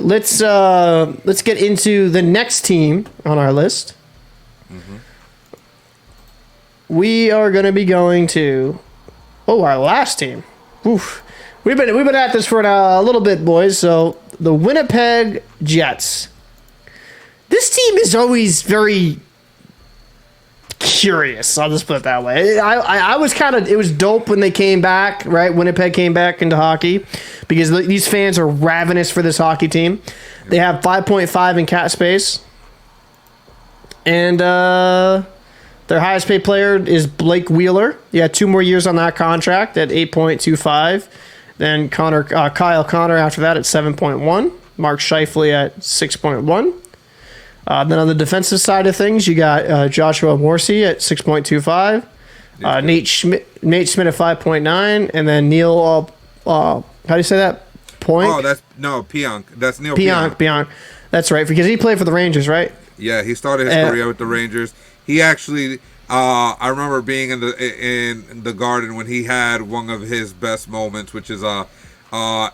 let's get into the next team on our list. Mm-hmm. We are going to be going to our last team. Oof. We've been at this for a little bit, boys. So the Winnipeg Jets. This team is always very curious. I'll just put it that way. I was it was dope when they came back, right? Winnipeg came back into hockey because these fans are ravenous for this hockey team. They have 5.5 in cap space. And their highest paid player is Blake Wheeler. He had 2 more years on that contract at 8.25. Then Kyle Connor after that at 7.1. Mark Scheifele at 6.1. Then on the defensive side of things, you got Joshua Morrissey at 6.25. Nate Schmidt at 5.9. And then Neil, how do you say that? Point? Oh, Pionk. That's Neil Pionk. That's right, because he played for the Rangers, right? Yeah, he started his career with the Rangers. He actually, I remember being in the Garden when he had one of his best moments, which is a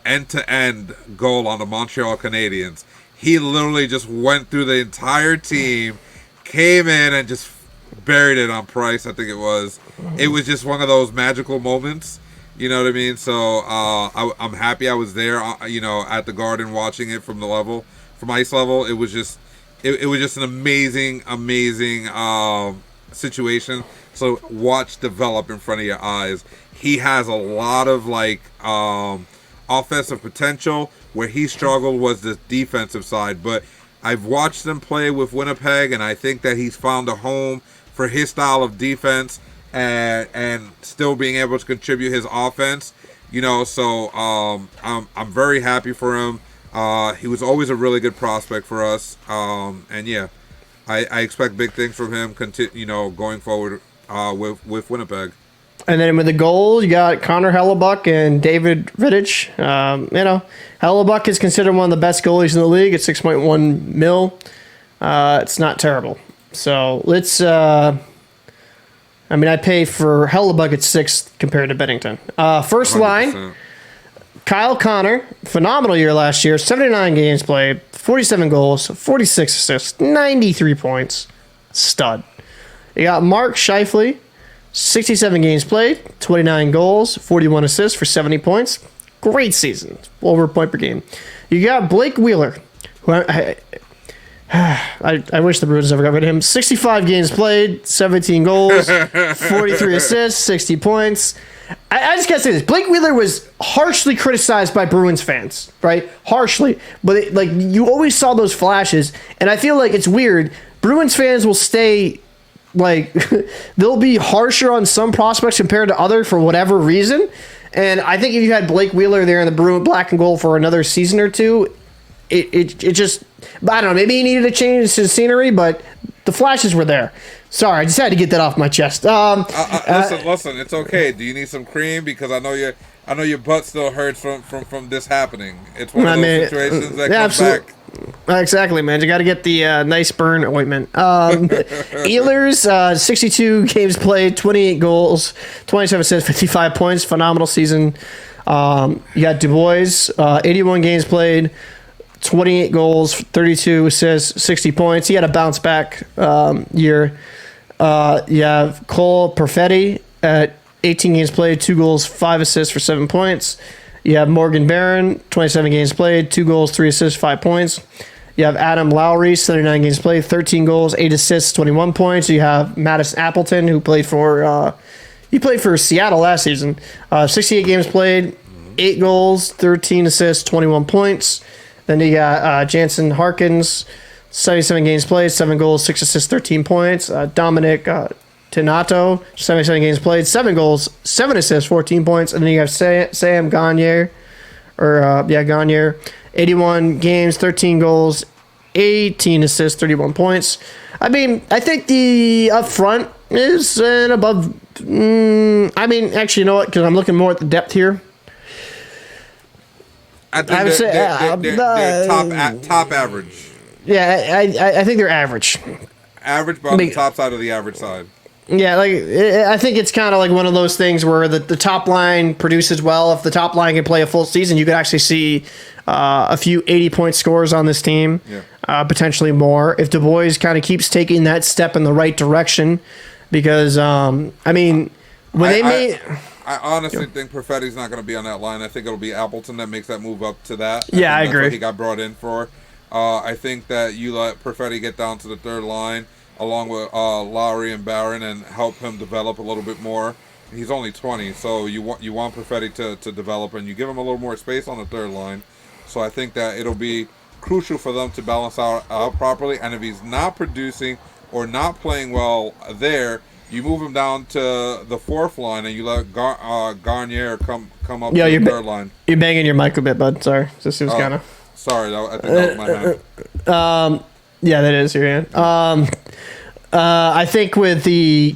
end-to-end goal on the Montreal Canadiens. He literally just went through the entire team, came in and just buried it on Price, I think it was. It was just one of those magical moments. You know what I mean? So I'm happy I was there, at the Garden watching it from ice level. It was just an amazing situation. So watch develop in front of your eyes. He has a lot of offensive potential. Where he struggled was the defensive side, but I've watched him play with Winnipeg, and I think that he's found a home for his style of defense and still being able to contribute his offense. So I'm very happy for him. He was always a really good prospect for us, and yeah, I expect big things from him. Going forward with Winnipeg. And then with the goal, you got Connor Hellebuck and David Rittich. Hellebuck is considered one of the best goalies in the league at 6.1 mil. It's not terrible. So let's. I pay for Hellebuck at 6 compared to Bennington. First 100%. Line, Kyle Connor, phenomenal year last year. 79 games played, 47 goals, 46 assists, 93 points. Stud. You got Mark Scheifele. 67 games played, 29 goals, 41 assists for 70 points. Great season. Over a point per game. You got Blake Wheeler, who I wish the Bruins never got rid of him. 65 games played, 17 goals, 43 assists, 60 points. I just gotta say this. Blake Wheeler was harshly criticized by Bruins fans, right? Harshly. But you always saw those flashes, and I feel like it's weird. Bruins fans will stay... they'll be harsher on some prospects compared to others for whatever reason. And I think if you had Blake Wheeler there in the Bruin black and gold for another season or two, it just, I don't know, maybe he needed to change his scenery, but the flashes were there. Sorry, I just had to get that off my chest. Listen, it's okay. Do you need some cream? Because I know your butt still hurts from this happening. It's one of those situations that comes back. Exactly, man. You got to get the nice burn ointment. Ehlers, 62 games played, 28 goals, 27 assists, 55 points. Phenomenal season. You got Dubois, 81 games played, 28 goals, 32 assists, 60 points. He had a bounce back year. You have Cole Perfetti at 18 games played, 2 goals, 5 assists for 7 points. You have Morgan Barron, 27 games played, 2 goals, 3 assists, 5 points. You have Adam Lowry, 79 games played, 13 goals, 8 assists, 21 points. You have Madison Appleton, who played for Seattle last season. 68 games played, 8 goals, 13 assists, 21 points. Then you got Jansen Harkins, 77 games played, 7 goals, 6 assists, 13 points. Dominic Tinato, 77 games played, 7 goals, 7 assists, 14 points. And then you have Sam Gagner, Gagner, 81 games, 13 goals, 18 assists, 31 points. I think the up front is an above. Actually, you know what? Because I'm looking more at the depth here. I think they're top average. Yeah, I think they're average. Average, but on the top side of the average side. Yeah, I think it's kind of like one of those things where the top line produces well. If the top line can play a full season, you could actually see a few 80-point scores on this team, potentially more. If Du Bois kind of keeps taking that step in the right direction, because I honestly think Perfetti's not going to be on that line. I think it'll be Appleton that makes that move up to that. I think agree. That's what he got brought in for. I think that you let Perfetti get down to the third line along with Lowry and Barron and help him develop a little bit more. He's only 20, so you want Perfetti to develop, and you give him a little more space on the third line. So I think that it'll be crucial for them to balance out properly. And if he's not producing or not playing well there, you move him down to the fourth line, and you let Garnier come up to the third line. You're banging your mic a bit, bud. Sorry. This was kind of... Sorry, I think that was my hand. Yeah, that is your hand. I think with the...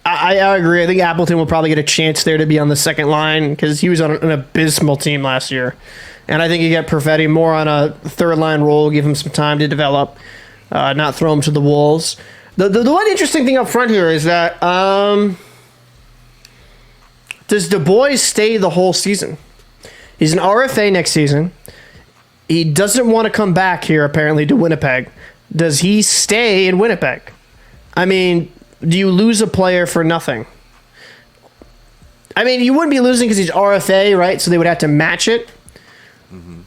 I agree. I think Appleton will probably get a chance there to be on the second line because he was on an abysmal team last year. And I think you get Perfetti more on a third line role, give him some time to develop, not throw him to the wolves. The one interesting thing up front here is that does Du Bois stay the whole season? He's an RFA next season. He doesn't want to come back here, apparently, to Winnipeg. Does he stay in Winnipeg? I mean, do you lose a player for nothing? I mean, you wouldn't be losing because he's RFA, right? So they would have to match it. Mm-hmm.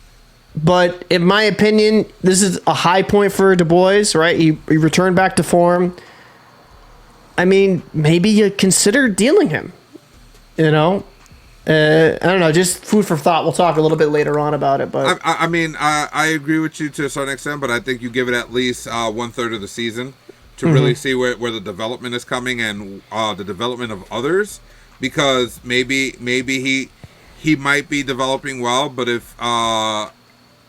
But in my opinion, this is a high point for Du Bois, right? He returned back to form. I mean, maybe you consider dealing him. You know? I don't know, just food for thought. We'll talk a little bit later on about it. But I mean, I agree with you to a certain extent, but I think you give it at least 1/3 of the season to really see where the development is coming and the development of others, because maybe he might be developing well, but if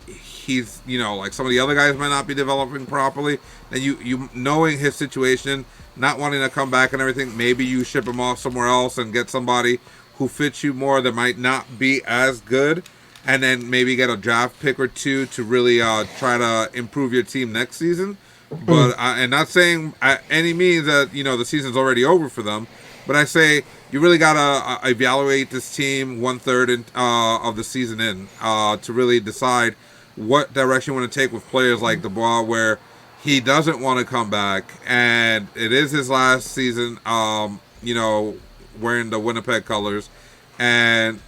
he's, like some of the other guys might not be developing properly, then you knowing his situation, not wanting to come back and everything, maybe you ship him off somewhere else and get somebody who fits you more that might not be as good, and then maybe get a draft pick or two to really try to improve your team next season. But and not saying at any means that the season's already over for them, but I say you really gotta evaluate this team 1/3 of the season in to really decide what direction you want to take with players like Dubois, where he doesn't want to come back, and it is his last season. Wearing the Winnipeg colors, and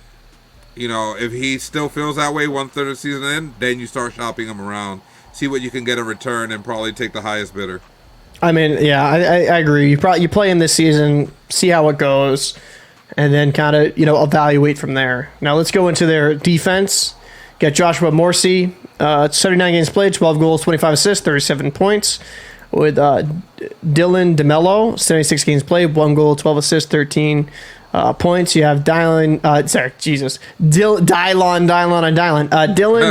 if he still feels that way 1/3 of the season in, then you start shopping him around, see what you can get in return, and probably take the highest bidder. I mean, yeah, I agree. You play him this season, see how it goes, and then kind of evaluate from there. Now let's go into their defense. Got Joshua Morrissey, 79 games played, 12 goals, 25 assists, 37 points. With Dylan DeMello, 76 games played, 1 goal, 12 assists, 13 points. You have Dylan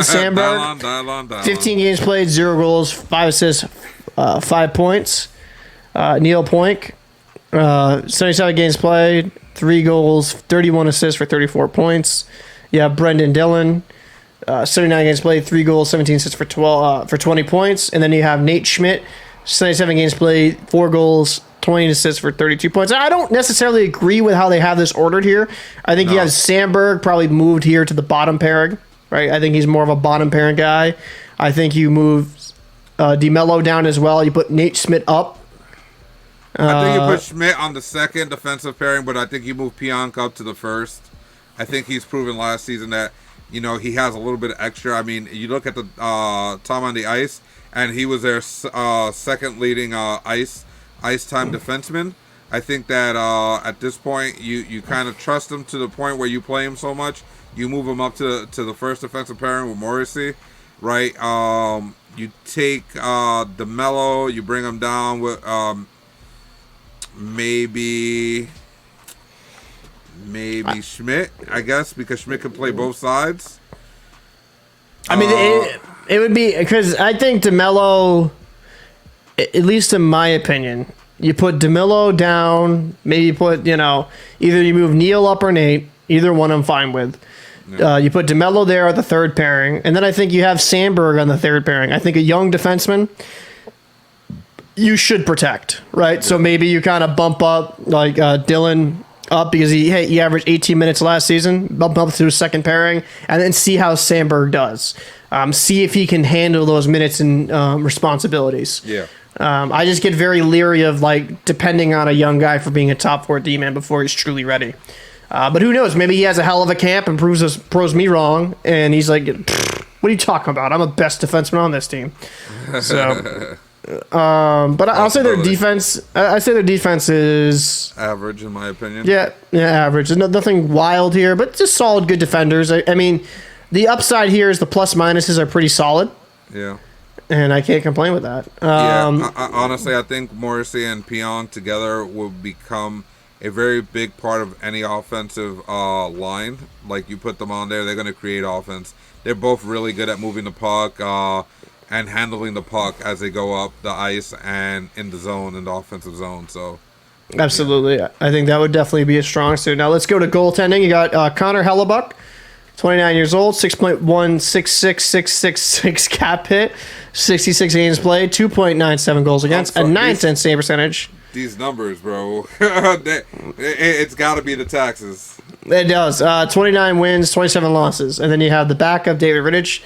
Sandberg, 15 games played, 0 goals, 5 assists, 5 points. Neil Poink, 77 games played, 3 goals, 31 assists for 34 points. You have Brendan Dillon, 79 games played, 3 goals, 17 assists for 20 points. And then you have Nate Schmidt, 77 games played, 4 goals, 20 assists for 32 points. I don't necessarily agree with how they have this ordered here. I think you have Sandberg probably moved here to the bottom pairing, right? I think he's more of a bottom pairing guy. I think you move DeMello down as well. You put Nate Schmidt up. I think you put Schmidt on the second defensive pairing, but I think you move Pionk up to the first. I think he's proven last season that he has a little bit of extra. I mean, you look at the time on the ice, and he was their second leading ice time defenseman. I think that at this point, you kind of trust him to the point where you play him so much, you move him up to the first defensive pairing with Morrissey, right? You take DeMello, you bring him down with maybe Schmidt, I guess, because Schmidt can play both sides. I mean, it would be because I think DeMello, at least in my opinion, you put DeMello down, maybe you put, either you move Neil up or Nate, either one I'm fine with. Yeah. You put DeMello there at the third pairing, and then I think you have Sandberg on the third pairing. I think a young defenseman, you should protect, right? Yeah. So maybe you kind of bump up like Dylan up because he averaged 18 minutes last season, bump up to his second pairing, and then see how Sandberg does. See if he can handle those minutes and responsibilities. Yeah. I just get very leery of like depending on a young guy for being a top 4 D-man before he's truly ready. But who knows? Maybe he has a hell of a camp and proves me wrong, and he's like, "What are you talking about? I'm the best defenseman on this team." So, but I'll say their defense. I say their defense is average, in my opinion. Yeah, average. There's nothing wild here, but just solid, good defenders. I mean, the upside here is the plus minuses are pretty solid. Yeah. And I can't complain with that. Honestly, I think Morrissey and Pionk together will become a very big part of any offensive line. Like, you put them on there, they're going to create offense. They're both really good at moving the puck and handling the puck as they go up the ice and in the zone, in the offensive zone. So, absolutely. Yeah. I think that would definitely be a strong suit. Now, let's go to goaltending. You got Connor Hellebuck, 29 years old, 6.166666 cap hit, 66 games played, 2.97 goals against, a 9-cent save percentage. These numbers, bro. It's got to be the taxes. It does. 29 wins, 27 losses. And then you have the backup, David Rittich.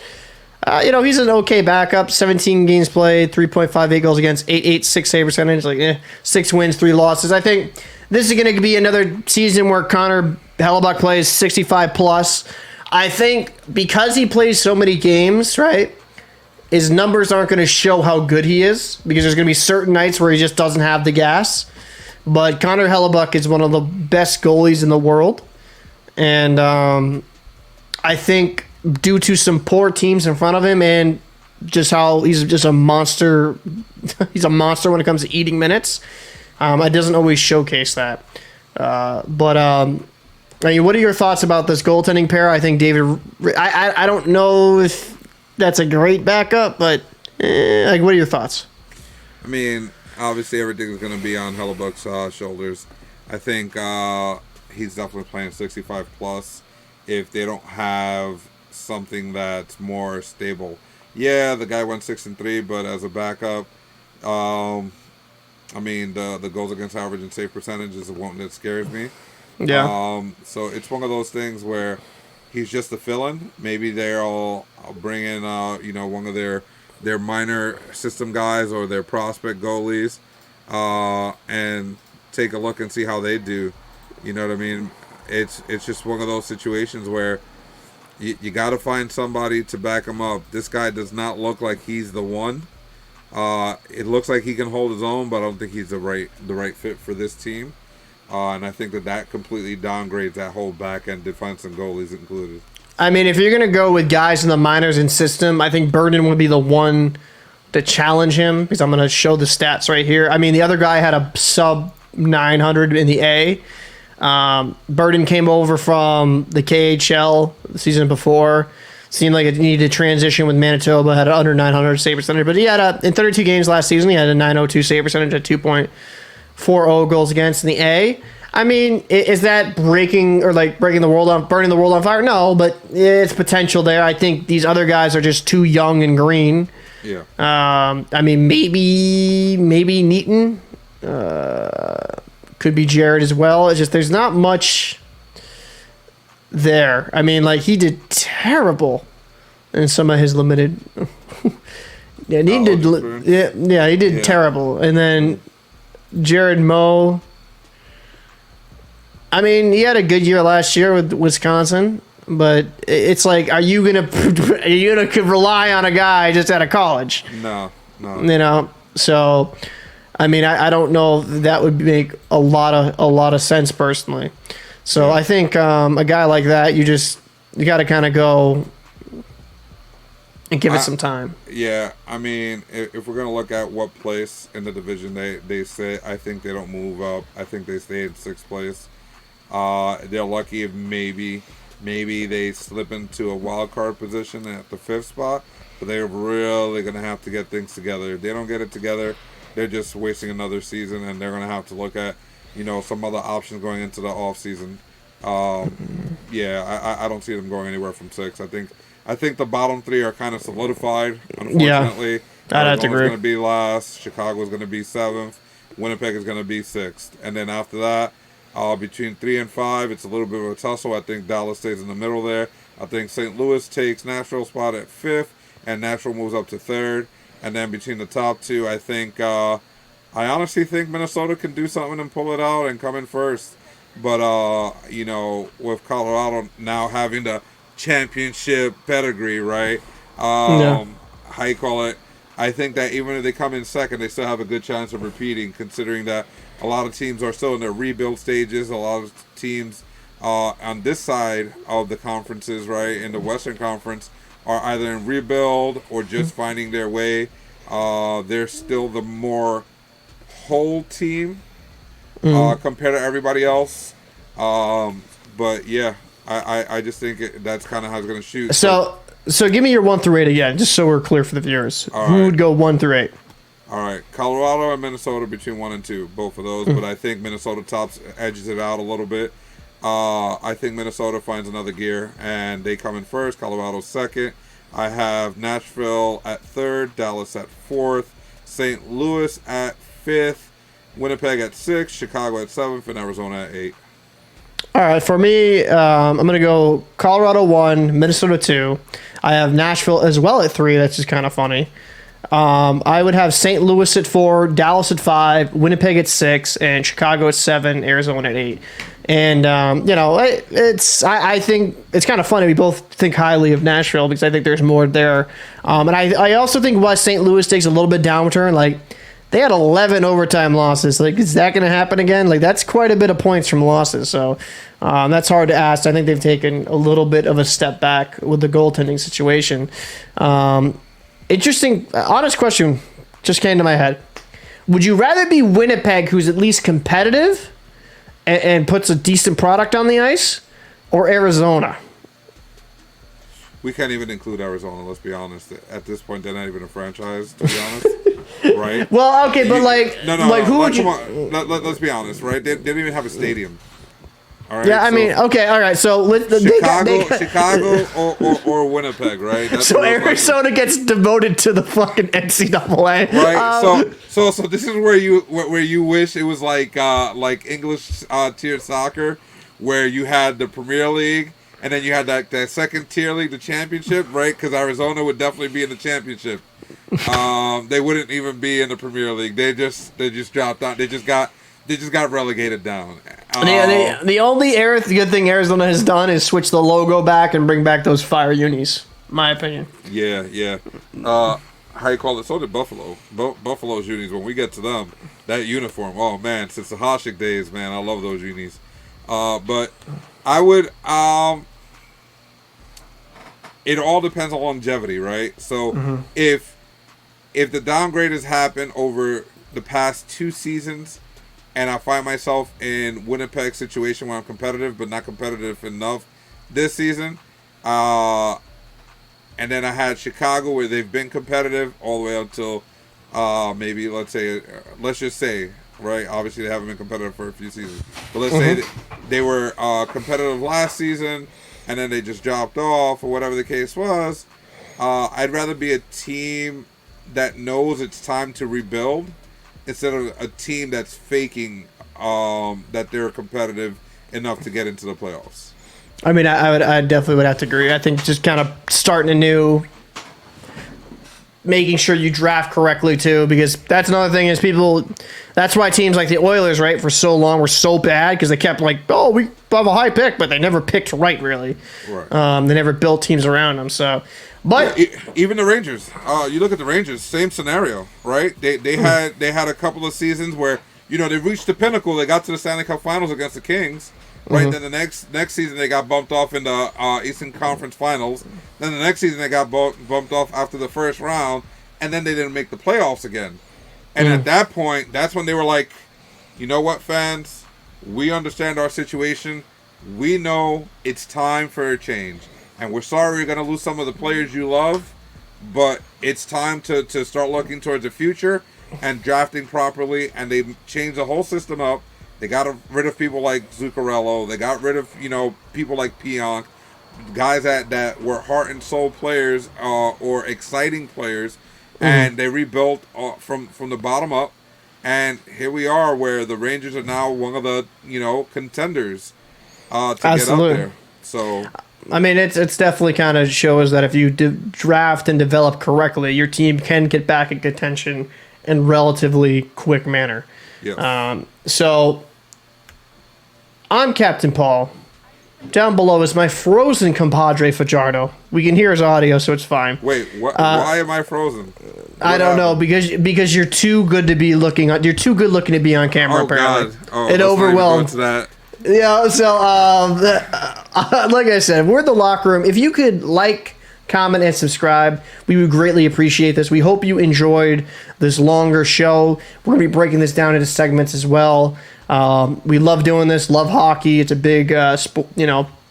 He's an okay backup. 17 games played, 3.58 goals against, 8.86 save percentage. 6 wins, 3 losses. I think this is going to be another season where Connor Hellebuck plays 65 plus. I think because he plays so many games, right, his numbers aren't going to show how good he is because there's going to be certain nights where he just doesn't have the gas. But Connor Hellebuck is one of the best goalies in the world. And I think due to some poor teams in front of him and just how he's just a monster, he's a monster when it comes to eating minutes, it doesn't always showcase that. I mean, what are your thoughts about this goaltending pair? I think David, I don't know if that's a great backup, but what are your thoughts? I mean, obviously everything is going to be on Hellebuck's shoulders. I think he's definitely playing 65 plus if they don't have something that's more stable. Yeah, the guy went 6-3, but as a backup, I mean, the goals against average and save percentage is the one that scares me. Yeah. So it's one of those things where he's just a fill-in. Maybe they'll bring in, one of their minor system guys or their prospect goalies, and take a look and see how they do. You know what I mean? It's just one of those situations where you got to find somebody to back him up. This guy does not look like he's the one. It looks like he can hold his own, but I don't think he's the right fit for this team. And I think that completely downgrades that whole back end defense and goalies included. I mean, if you're going to go with guys in the minors and system, I think Burden would be the one to challenge him because I'm going to show the stats right here. I mean, the other guy had a sub 900 in the A. Burden came over from the KHL the season before. Seemed like it needed to transition with Manitoba, had an under 900 save percentage. But he had in 32 games last season, he had a 902 save percentage at 2.40 goals against in the A. I mean, is that breaking the world on, burning the world on fire? No, but it's potential there. I think these other guys are just too young and green. Yeah. I mean, maybe Neaton. Could be Jared as well. It's just there's not much there. I mean, he did terrible in some of his limited. Yeah, he did terrible. And then Jared Moe. I mean, he had a good year last year with Wisconsin, but it's are you gonna rely on a guy just out of college? No. So. I mean, I don't know if that would make a lot of sense personally. So I think a guy like that, you got to kind of go and give it some time. Yeah, I mean, if we're gonna look at what place in the division they sit, I think they don't move up. I think they stay in 6th place. They're lucky if maybe they slip into a wild card position at the 5th spot, but they're really gonna have to get things together. If they don't get it together, they're just wasting another season, and they're going to have to look at, some other options going into the off season. I don't see them going anywhere from 6. I I think the bottom three are kind of solidified, unfortunately. Yeah, I'd have to agree. Arizona's going to be last. Chicago's going to be 7th. Winnipeg is going to be 6th. And then after that, between 3 and 5, it's a little bit of a tussle. I think Dallas stays in the middle there. I think St. Louis takes Nashville's spot at 5th, and Nashville moves up to 3rd. And then between the top two, I think, I honestly think Minnesota can do something and pull it out and come in first. But, you know, with Colorado now having the championship pedigree, right? How you call it? I think that even if they come in second, they still have a good chance of repeating, considering that a lot of teams are still in their rebuild stages. A lot of teams on this side of the conferences, right, in the Western Conference, are either in rebuild or just finding their way. They're still the more whole team compared to everybody else. But yeah, I just think that's kind of how it's going to shoot. So give me your 1 through 8 again, just so we're clear for the viewers. Who would go 1 through 8? All right, Colorado and Minnesota between 1 and 2, both of those. But I think Minnesota edges it out a little bit. I think Minnesota finds another gear, and they come in first. Colorado second. I have Nashville at 3rd, Dallas at 4th, St. Louis at 5th, Winnipeg at 6th, Chicago at 7th, and Arizona at 8th. All right, for me, I'm going to go Colorado 1, Minnesota 2. I have Nashville as well at 3. That's just kind of funny. I would have St. Louis at 4, Dallas at 5, Winnipeg at 6, and Chicago at 7, Arizona at 8. And, you know, I think it's kind of funny. We both think highly of Nashville because I think there's more there. And I also think why St. Louis takes a little bit downturn, like, they had 11 overtime losses. Like, is that going to happen again? Like, that's quite a bit of points from losses. So that's hard to ask. I think they've taken a little bit of a step back with the goaltending situation. Interesting, honest question just came to my head. Would you rather be Winnipeg, who's at least competitive and puts a decent product on the ice, or Arizona? We can't even include Arizona, let's be honest. At this point, they're not even a franchise, to be honest. Right? Well, okay, but who would you... Let's be honest, right? They didn't even have a stadium. All right, yeah, I mean, okay, all right. So Chicago or Winnipeg, right? That's so Arizona gets devoted to the fucking NCAA, right? So this is where you wish it was like English tier soccer, where you had the Premier League and then you had that second tier league, the championship, right? Because Arizona would definitely be in the championship. They wouldn't even be in the Premier League. They just dropped out. They just got relegated down. The only good thing Arizona has done is switch the logo back and bring back those fire unis. My opinion. Yeah. How you call it? So did Buffalo. Buffalo's unis. When we get to them, that uniform. Oh man, since the Hasek days, man, I love those unis. But I would. It all depends on longevity, right? So if the downgrade has happened over the past 2 seasons, and I find myself in Winnipeg's situation where I'm competitive but not competitive enough this season, and then I had Chicago where they've been competitive all the way until maybe let's just say, right? Obviously they haven't been competitive for a few seasons, but let's say that they were competitive last season and then they just dropped off or whatever the case was. I'd rather be a team that knows it's time to rebuild instead of a team that's faking that they're competitive enough to get into the playoffs. I mean, I definitely would have to agree. I think just kind of starting anew, making sure you draft correctly too, because that's another thing is that's why teams like the Oilers, right, for so long were so bad because they kept like, oh, we have a high pick, but they never picked right, really. Right. They never built teams around them. So, but even the Rangers, you look at the Rangers, same scenario, right? They had a couple of seasons where they reached the pinnacle. They got to the Stanley Cup Finals against the Kings. Right, then the next season they got bumped off in the Eastern Conference Finals. Then the next season they got bumped off after the first round, and then they didn't make the playoffs again. And at that point, that's when they were like, you know what, fans? We understand our situation. We know it's time for a change. And we're sorry you're going to lose some of the players you love, but it's time to start looking towards the future and drafting properly. And they changed the whole system up. They got rid of people like Zuccarello. They got rid of, people like Pionk. guys that were heart and soul players or exciting players, and they rebuilt from the bottom up. And here we are, where the Rangers are now one of the contenders to get up there. So, I mean, it's definitely kind of shows that if you draft and develop correctly, your team can get back in contention in relatively quick manner. yeah. So, I'm Captain Paul. Down below is my frozen compadre Fajardo. We can hear his audio, so it's fine. Wait, why am I frozen? I don't know, because you're too good to be looking. You're too good looking to be on camera. Apparently, God. it overwhelmed. That. Yeah. So, like I said, we're in the locker room. If you could like, comment, and subscribe, we would greatly appreciate this. We hope you enjoyed this longer show. We're gonna be breaking this down into segments as well. We love doing this. Love hockey. It's a big,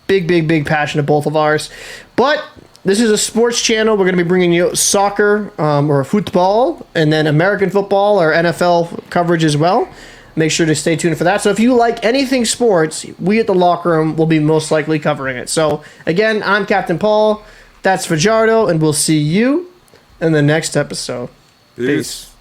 big passion of both of ours. But this is a sports channel. We're going to be bringing you soccer or football, and then American football or NFL coverage as well. Make sure to stay tuned for that. So if you like anything sports, we at the locker room will be most likely covering it. So again, I'm Captain Paul. That's Fajardo, and we'll see you in the next episode. Peace.